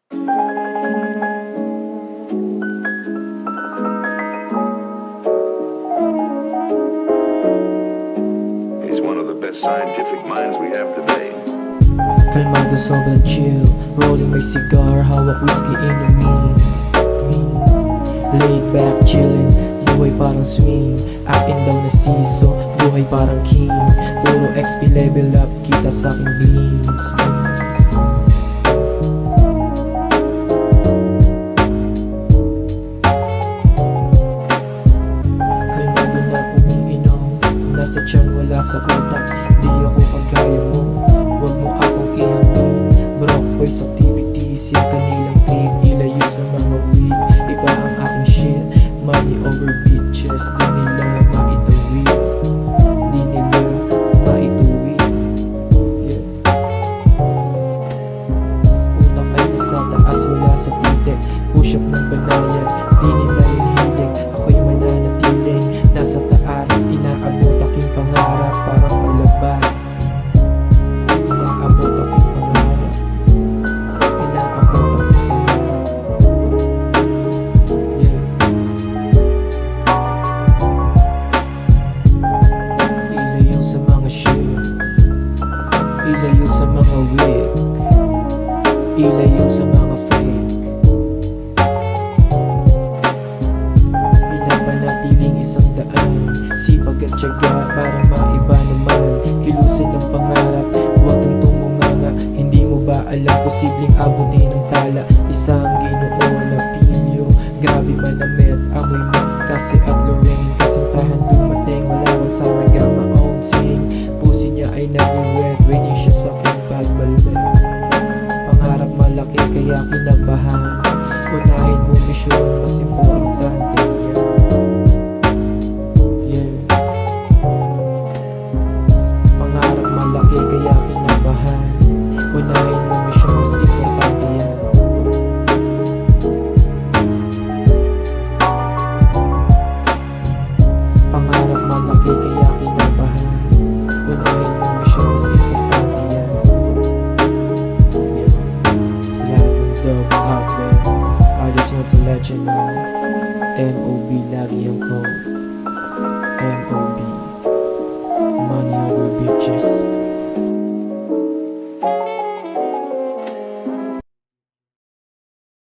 He's one of the best scientific minds we have today. Kalmado, sobrang chill. Rolling my cigar, hawak whiskey inumin. Laid back, chillin'. Buhay parang swing, up and down na seesaw. Buhay parang king. Puro XP level up, kita sa'king gleams. Kalmado na umiinom, nasa tiyan wala sa utak. Di ako kagaya mo, wag mo akong ihamin. Broke boys activities, yung kanilang trip. Ilayo sa mga weak, iba ang aking shit. Money over bitches, di nila maituwi. Di nila maituwi. Yeah. Utak ay nasa taas, wala sa titik. Push up ng banayad, di nila hinihiling. Ako'y mananatiling nasa taas. Inaabot aking pangarap, parang palabas. Inaabot aking pangarap. Inaabot aking pangarap. Yeah. Ilayo sa mga shit, ilayo sa mga wig, ilayo sa mga fake. Pinapanatiling isang daan, sipag at tiyaga para maiba naman. Kilusin ang pangarap, huwag kang tumunganga. Hindi mo ba alam, posibleng abutin ng tala. Isang Ginoo na pilyo, grabe manamit. Amoy mo kasi at Lorraine, kasintahan dumating. Malawag sa magama own sing. Pusi niya ay nag-wet, waiting siya sa aking pagbalik. Pangarap malaki kaya kinabahan. Unahin mo misyon, mas importante yan. Yeah. Pangarap malaki kaya kinabahan. Unahin mo misyon, mas importante yan. Pangarap malaki kaya kinabahan. Unahin mo misyon, mas importante yan. Yeah. Sa lahat ng dogs out there, I just want to let you know, MOB lagi ang code. MOB.